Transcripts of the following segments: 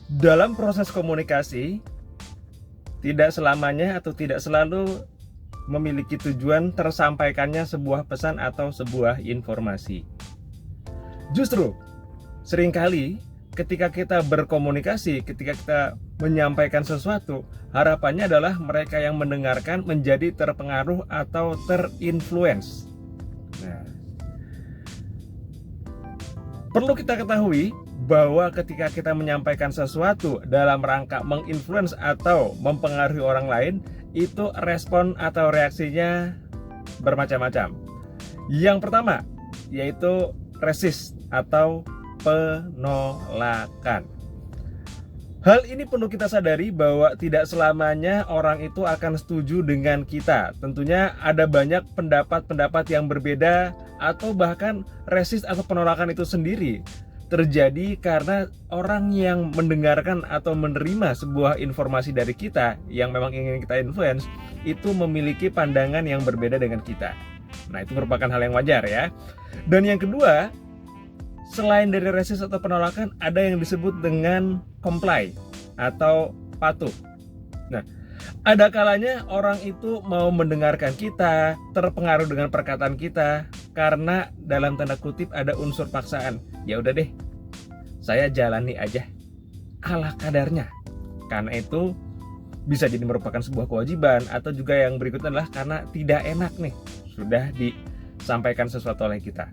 Dalam proses komunikasi, tidak selamanya atau tidak selalu memiliki tujuan tersampaikannya sebuah pesan atau sebuah informasi. Justru, seringkali ketika kita berkomunikasi, ketika kita menyampaikan sesuatu, harapannya adalah mereka yang mendengarkan menjadi terpengaruh atau terinfluence. Nah, perlu kita ketahui bahwa ketika kita menyampaikan sesuatu dalam rangka menginfluence atau mempengaruhi orang lain, itu respon atau reaksinya bermacam-macam. Yang pertama yaitu resist atau penolakan. Hal ini perlu kita sadari bahwa tidak selamanya orang itu akan setuju dengan kita. Tentunya ada banyak pendapat-pendapat yang berbeda, atau bahkan resist atau penolakan itu sendiri terjadi karena orang yang mendengarkan atau menerima sebuah informasi dari kita yang memang ingin kita influence itu memiliki pandangan yang berbeda dengan kita. Nah, itu merupakan hal yang wajar ya. Dan yang kedua, selain dari resist atau penolakan, ada yang disebut dengan comply atau patuh. Nah, ada kalanya orang itu mau mendengarkan kita, terpengaruh dengan perkataan kita karena dalam tanda kutip ada unsur paksaan. Ya udah deh, saya jalani aja ala kadarnya. Karena itu bisa jadi merupakan sebuah kewajiban, atau juga yang berikutnya adalah karena tidak enak nih sudah disampaikan sesuatu oleh kita.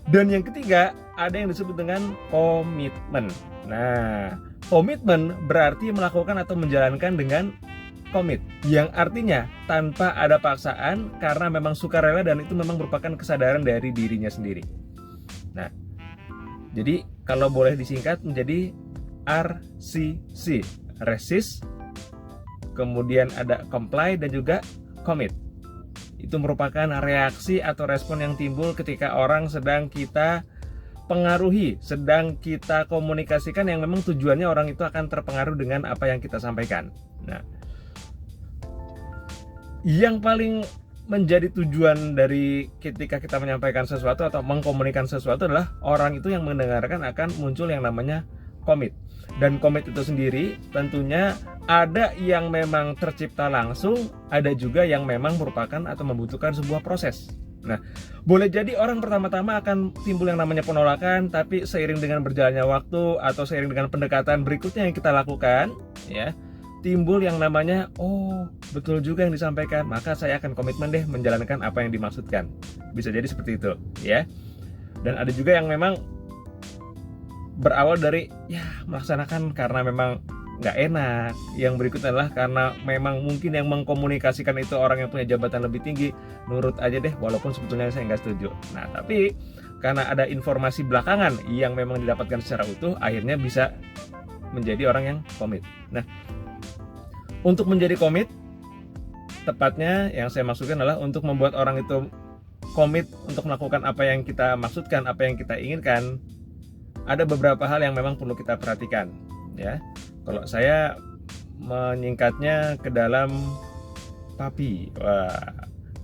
Dan yang ketiga, ada yang disebut dengan komitmen. Nah, komitmen berarti melakukan atau menjalankan dengan komit, yang artinya tanpa ada paksaan karena memang sukarela dan itu memang merupakan kesadaran dari dirinya sendiri. Nah, jadi kalau boleh disingkat menjadi RCC, resist, kemudian ada comply dan juga commit. Itu merupakan reaksi atau respon yang timbul ketika orang sedang kita pengaruhi, sedang kita komunikasikan yang memang tujuannya orang itu akan terpengaruh dengan apa yang kita sampaikan. Nah, yang paling menjadi tujuan dari ketika kita menyampaikan sesuatu atau mengkomunikasikan sesuatu adalah orang itu yang mendengarkan akan muncul yang namanya komit. Dan komit itu sendiri tentunya ada yang memang tercipta langsung, ada juga yang memang merupakan atau membutuhkan sebuah proses. Nah, boleh jadi orang pertama-tama akan timbul yang namanya penolakan, tapi seiring dengan berjalannya waktu atau seiring dengan pendekatan berikutnya yang kita lakukan, ya, timbul yang namanya, oh betul juga yang disampaikan, maka saya akan komitmen deh menjalankan apa yang dimaksudkan. Bisa jadi seperti itu, ya. Dan ada juga yang memang berawal dari ya melaksanakan karena memang nggak enak. Yang berikutnya adalah karena memang mungkin yang mengkomunikasikan itu orang yang punya jabatan lebih tinggi, nurut aja deh walaupun sebetulnya saya nggak setuju. Nah, tapi karena ada informasi belakangan yang memang didapatkan secara utuh, akhirnya bisa menjadi orang yang komit. Nah, untuk menjadi komit, tepatnya yang saya maksudkan adalah untuk membuat orang itu komit untuk melakukan apa yang kita maksudkan, apa yang kita inginkan. Ada beberapa hal yang memang perlu kita perhatikan, ya. Kalau saya menyingkatnya ke dalam PAPI,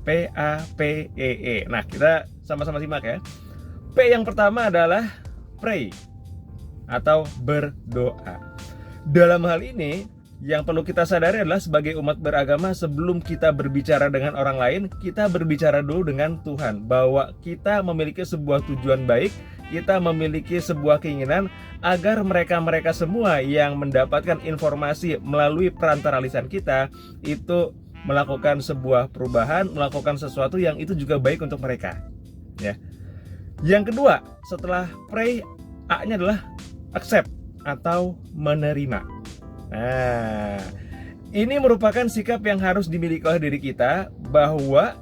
PAPEE. Nah, kita sama-sama simak ya. P yang pertama adalah pray atau berdoa. Dalam hal ini, yang perlu kita sadari adalah sebagai umat beragama, sebelum kita berbicara dengan orang lain, kita berbicara dulu dengan Tuhan, bahwa kita memiliki sebuah tujuan baik, kita memiliki sebuah keinginan agar mereka-mereka semua yang mendapatkan informasi melalui perantara lisan kita itu melakukan sebuah perubahan, melakukan sesuatu yang itu juga baik untuk mereka, ya. Yang kedua, setelah pray, A-nya adalah accept atau menerima. Nah, ini merupakan sikap yang harus dimiliki oleh diri kita, bahwa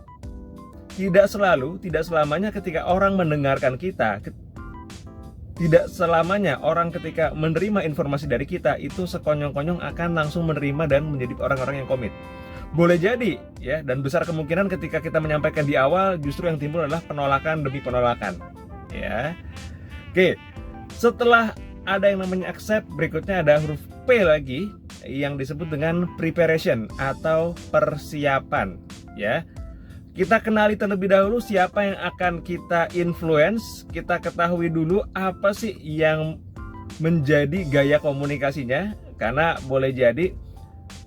tidak selamanya ketika orang mendengarkan kita, tidak selamanya orang ketika menerima informasi dari kita itu sekonyong-konyong akan langsung menerima dan menjadi orang-orang yang komit. Boleh jadi ya, dan besar kemungkinan ketika kita menyampaikan di awal, justru yang timbul adalah penolakan demi penolakan, ya. Oke, setelah ada yang namanya accept, berikutnya ada huruf P lagi yang disebut dengan preparation atau persiapan, ya. Kita kenali terlebih dahulu siapa yang akan kita influence, kita ketahui dulu apa sih yang menjadi gaya komunikasinya, karena boleh jadi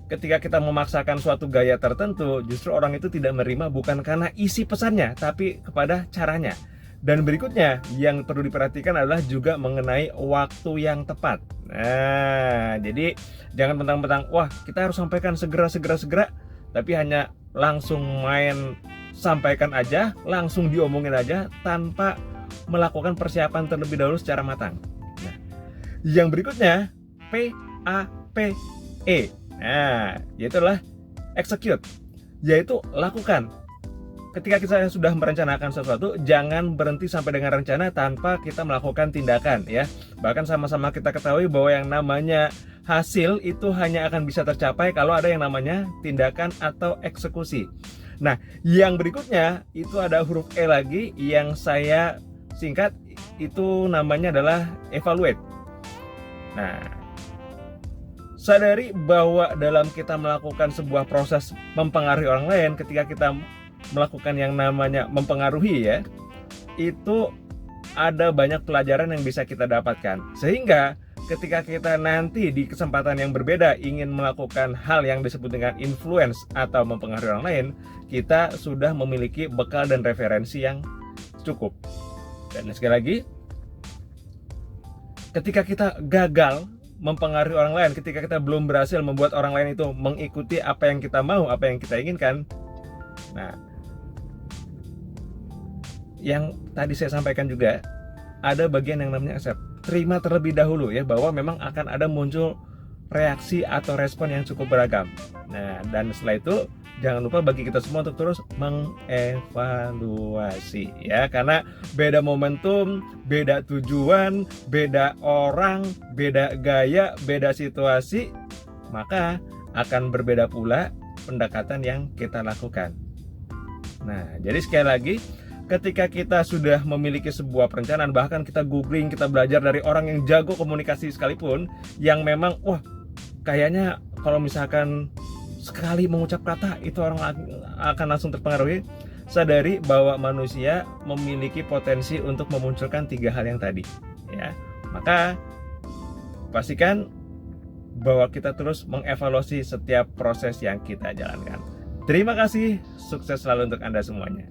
ketika kita memaksakan suatu gaya tertentu, justru orang itu tidak menerima bukan karena isi pesannya, tapi kepada caranya. Dan berikutnya yang perlu diperhatikan adalah juga mengenai waktu yang tepat. Nah, jadi jangan mentang-mentang wah kita harus sampaikan segera, tapi hanya langsung main sampaikan aja, langsung diomongin aja tanpa melakukan persiapan terlebih dahulu secara matang. Nah, yang berikutnya PAPE. Nah, yaitulah execute, yaitu lakukan. Ketika kita sudah merencanakan sesuatu, jangan berhenti sampai dengan rencana tanpa kita melakukan tindakan ya. Bahkan sama-sama kita ketahui bahwa yang namanya hasil itu hanya akan bisa tercapai kalau ada yang namanya tindakan atau eksekusi. Nah, yang berikutnya itu ada huruf E lagi yang saya singkat, itu namanya adalah evaluate. Nah, sadari bahwa dalam kita melakukan sebuah proses mempengaruhi orang lain, ketika kita melakukan yang namanya mempengaruhi ya, itu ada banyak pelajaran yang bisa kita dapatkan. Sehingga ketika kita nanti di kesempatan yang berbeda ingin melakukan hal yang disebut dengan influence atau mempengaruhi orang lain, kita sudah memiliki bekal dan referensi yang cukup. Dan sekali lagi, ketika kita gagal mempengaruhi orang lain, ketika kita belum berhasil membuat orang lain itu mengikuti apa yang kita mau, apa yang kita inginkan, nah, yang tadi saya sampaikan juga, ada bagian yang namanya accept. Terima terlebih dahulu ya, bahwa memang akan ada muncul reaksi atau respon yang cukup beragam. Nah, dan setelah itu jangan lupa bagi kita semua untuk terus mengevaluasi ya, karena beda momentum, beda tujuan, beda orang, beda gaya, beda situasi, maka akan berbeda pula pendekatan yang kita lakukan. Nah, jadi sekali lagi, ketika kita sudah memiliki sebuah perencanaan, bahkan kita googling, kita belajar dari orang yang jago komunikasi sekalipun, yang memang wah kayaknya kalau misalkan sekali mengucap kata itu orang akan langsung terpengaruhi, sadari bahwa manusia memiliki potensi untuk memunculkan 3 hal yang tadi ya. Maka pastikan bahwa kita terus mengevaluasi setiap proses yang kita jalankan. Terima kasih, sukses selalu untuk Anda semuanya.